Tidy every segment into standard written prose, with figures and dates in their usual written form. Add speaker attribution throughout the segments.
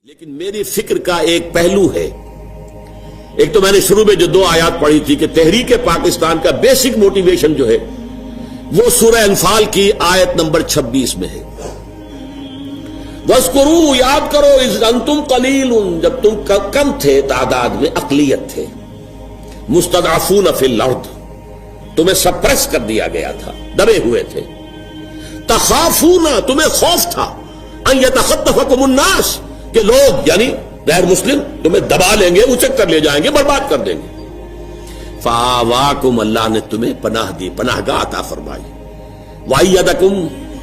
Speaker 1: لیکن میری فکر کا ایک پہلو ہے. ایک تو میں نے شروع میں جو 2 آیات پڑھی تھی کہ تحریک پاکستان کا بیسک موٹیویشن جو ہے وہ سورہ انفال کی آیت نمبر 26 میں ہے. وَاذْكُرُوا، یاد کرو، اذ انتم قلیل، جب تم کم تھے تعداد میں، اقلیت تھے، مستضعفون فی الارض، تمہیں سپریس کر دیا گیا تھا، دبے ہوئے تھے. تخافون، تمہیں خوف تھا، ان یتخطفکم الناس، کہ لوگ یعنی غیر مسلم تمہیں دبا لیں گے، اچک کر لے جائیں گے، برباد کر دیں گے. فآواکم، اللہ نے تمہیں پناہ دی، پناہ گاہ عطا فرمائی. وَأَيَّدَكُمْ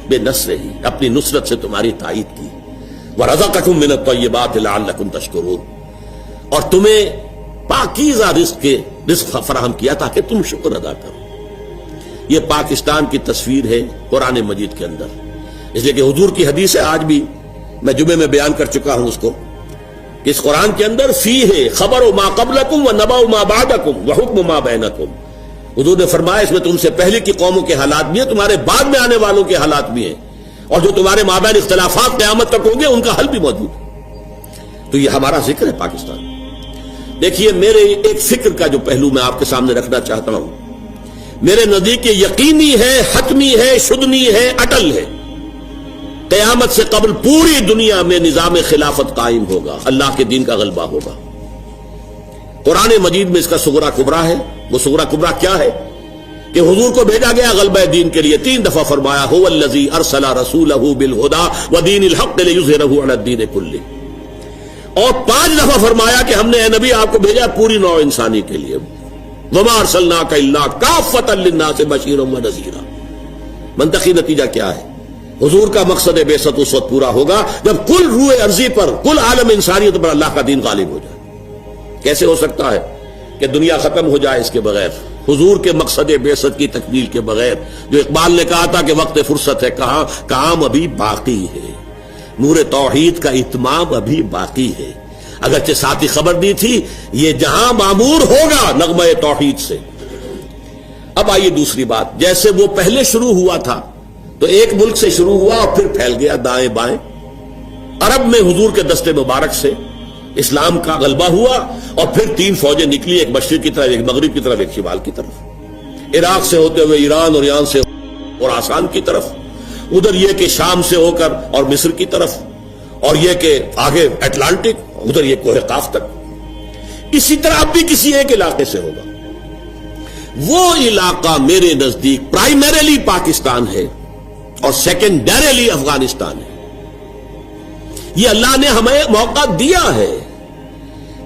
Speaker 1: بِنَصْرِهِ، اپنی نصرت سے تمہاری تائید کی. وَرَزَقَكُمْ مِنَ الطَّيِّبَاتِ لَعَلَّكُمْ تَشْكُرُونَ، اور تمہیں پاکیزہ رزق فراہم کیا تاکہ تم شکر ادا کرو. یہ پاکستان کی تصویر ہے قرآن مجید کے اندر، اس لیے کہ حضور کی حدیث ہے، آج بھی میں جمعے میں بیان کر چکا ہوں اس کو، کہ اس قرآن کے اندر فیہ خبر ما قبلکم و نبأ ما بعدکم و حکم ما بینکم. حضور نے فرمایا اس میں تم سے پہلے کی قوموں کے حالات بھی ہیں، تمہارے بعد میں آنے والوں کے حالات بھی ہیں، اور جو تمہارے مابین اختلافات قیامت تک ہوں گے ان کا حل بھی موجود ہے. تو یہ ہمارا ذکر ہے پاکستان. دیکھیے، میرے ایک فکر کا جو پہلو میں آپ کے سامنے رکھنا چاہتا ہوں، میرے نزدیک یقینی ہے، حتمی ہے، شدنی ہے، اٹل ہے، قیامت سے قبل پوری دنیا میں نظام خلافت قائم ہوگا، اللہ کے دین کا غلبہ ہوگا. قرآن مجید میں اس کا صغرا کبرا ہے. وہ صغرا کبرا کیا ہے؟ کہ حضور کو بھیجا گیا غلبہ دین کے لیے. 3 دفعہ فرمایا هو الذی ارسل رسولہ بالہدی ودین الحق لیظہرہ علی الدین کلہ، اور 5 دفعہ فرمایا کہ ہم نے اے نبی آپ کو بھیجا پوری نوع انسانی کے لیے. وما ارسلناک الا کافۃ للناس بشیرا ونذیرا. منطقی نتیجہ کیا ہے؟ حضور کا مقصد بعثت اس وقت پورا ہوگا جب کل روح ارضی پر، کل عالم انسانیت پر اللہ کا دین غالب ہو جائے. کیسے ہو سکتا ہے کہ دنیا ختم ہو جائے اس کے بغیر، حضور کے مقصد بعثت کی تکمیل کے بغیر؟ جو اقبال نے کہا تھا کہ وقت فرصت ہے، کہاں کام ابھی باقی ہے، نور توحید کا اتمام ابھی باقی ہے. اگرچہ ساتھ ہی خبر دی تھی یہ جہاں معمور ہوگا نغمہ توحید سے. اب آئیے دوسری بات، جیسے وہ پہلے شروع ہوا تھا تو ایک ملک سے شروع ہوا اور پھر پھیل گیا دائیں بائیں. عرب میں حضور کے دستے مبارک سے اسلام کا غلبہ ہوا، اور پھر 3 فوجیں نکلی، ایک مشرق کی طرف، ایک مغرب کی طرف، ایک شمال کی طرف. عراق سے ہوتے ہوئے ایران، اور ایران سے خراسان کی طرف، ادھر یہ کہ شام سے ہو کر اور مصر کی طرف، اور یہ کہ آگے اٹلانٹک، ادھر یہ کوہ قاف تک. اسی طرح اب بھی کسی ایک علاقے سے ہوگا. وہ علاقہ میرے نزدیک پرائمریلی پاکستان ہے اور سیکنڈریلی افغانستان ہے. یہ اللہ نے ہمیں موقع دیا ہے.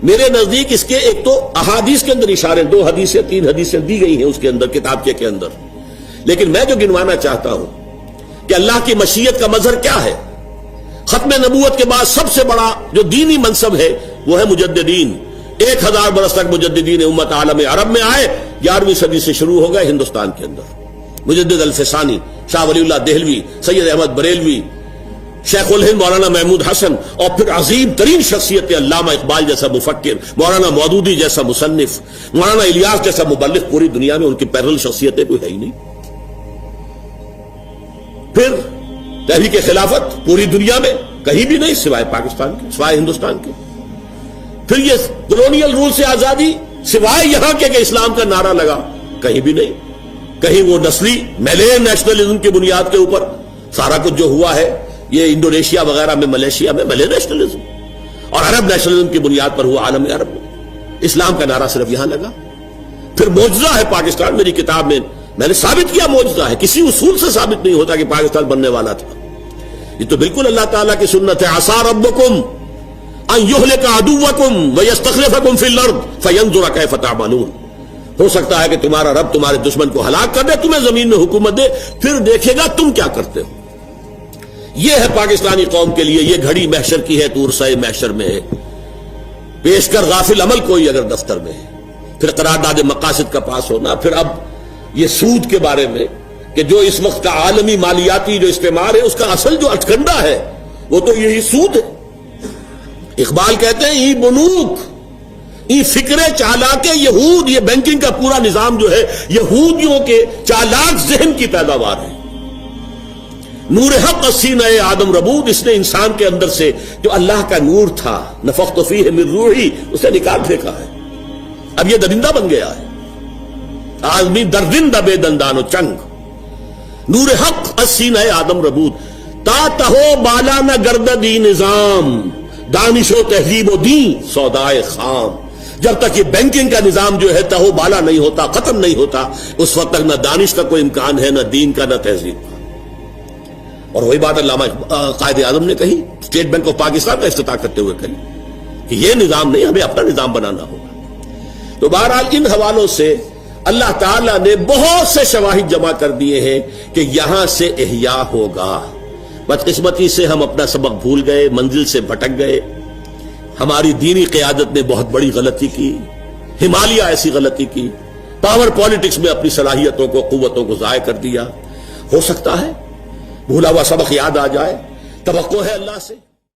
Speaker 1: میرے نزدیک اس کے ایک تو احادیث کے اندر اشارے، 2 حدیثیں 3 حدیثیں دی گئی ہیں اس کے اندر، کتاب کے اندر. لیکن میں جو گنوانا چاہتا ہوں کہ اللہ کی مشیت کا مظہر کیا ہے. ختم نبوت کے بعد سب سے بڑا جو دینی منصب ہے وہ ہے مجددین. 1000 برس تک مجددین امت عالم عرب میں آئے. 11ویں صدی سے شروع ہو گئے ہندوستان کے اندر. مجدد الفسانی، شاہ ولی اللہ دہلوی، سید احمد بریلوی، شیخ الہند مولانا محمود حسن، اور پھر عظیم ترین شخصیت علامہ اقبال جیسا مفکر، مولانا مودودی جیسا مصنف، مولانا الیاس جیسا مبلغ. پوری دنیا میں ان کی پیرل شخصیتیں کوئی ہے ہی نہیں. پھر تحریک خلافت پوری دنیا میں کہیں بھی نہیں سوائے پاکستان کے، سوائے ہندوستان کے. پھر یہ کولونیل رول سے آزادی سوائے یہاں کے کہ اسلام کا نعرہ لگا، کہیں بھی نہیں. کہیں وہ نسلی میلے نیشنلزم کی بنیاد کے اوپر سارا کچھ جو ہوا ہے، یہ انڈونیشیا وغیرہ میں، ملیشیا میں ملے نیشنلزم، اور عرب نیشنلزم کی بنیاد پر ہوا عالم عرب میں. اسلام کا نعرہ صرف یہاں لگا. پھر معجزہ ہے پاکستان. میری کتاب میں نے ثابت کیا معجزہ ہے، کسی اصول سے ثابت نہیں ہوتا کہ پاکستان بننے والا تھا. یہ تو بالکل اللہ تعالیٰ کی سنت ہے. عسیٰ ربکم ان یہلک عدوکم ویستخلفکم فی الارض فینظر کیف تعملون. ہو سکتا ہے کہ تمہارا رب تمہارے دشمن کو ہلاک کر دے، تمہیں زمین میں حکومت دے، پھر دیکھے گا تم کیا کرتے ہو. یہ ہے پاکستانی قوم کے لیے. یہ گھڑی محشر کی ہے، تورسۂ محشر میں ہے. پیش کر غافل عمل کوئی اگر دفتر میں ہے. پھر قرارداد مقاصد کا پاس ہونا. پھر اب یہ سود کے بارے میں کہ جو اس وقت کا عالمی مالیاتی جو استعمال ہے، اس کا اصل جو اٹکنڈا ہے وہ تو یہی سود ہے. اقبال کہتے ہیں ای بنوک، ای فکر چالاک یہود. یہ بینکنگ کا پورا نظام جو ہے یہودیوں کے چالاک ذہن کی پیداوار ہے. نور حق السینہ آدم ربود، اس نے انسان کے اندر سے جو اللہ کا نور تھا، نفخت فیہ من روحی، اسے نکال پھینکا ہے، اب یہ درندہ بن گیا ہے، آدمی درندہ بے دندان و چنگ۔ نور حق السینہ آدم ربود، تا تہو بالا نہ گرددی نظام، دانش و تہذیب و دین سودائے خام۔ جب تک یہ بینکنگ کا نظام جو ہے تہو بالا نہیں ہوتا، ختم نہیں ہوتا، اس وقت تک نہ دانش کا کوئی امکان ہے، نہ دین کا، نہ تہذیب کا۔ اور وہی بات علامہ قائد اعظم نے کہی، اسٹیٹ بینک آف پاکستان کا افتتاح کرتے ہوئے کہی کہ یہ نظام نہیں، ہمیں اپنا نظام بنانا ہوگا۔ تو بہرحال ان حوالوں سے اللہ تعالیٰ نے بہت سے شواہد جمع کر دیے ہیں کہ یہاں سے احیاء ہوگا۔ بدقسمتی سے ہم اپنا سبق بھول گئے، منزل سے بھٹک گئے، ہماری دینی قیادت نے بہت بڑی غلطی کی، ہمالیہ ایسی غلطی کی، پاور پالیٹکس میں اپنی صلاحیتوں کو، قوتوں کو ضائع کر دیا۔ ہو سکتا ہے بھولا ہوا سبق یاد آ جائے، توقع ہے اللہ سے۔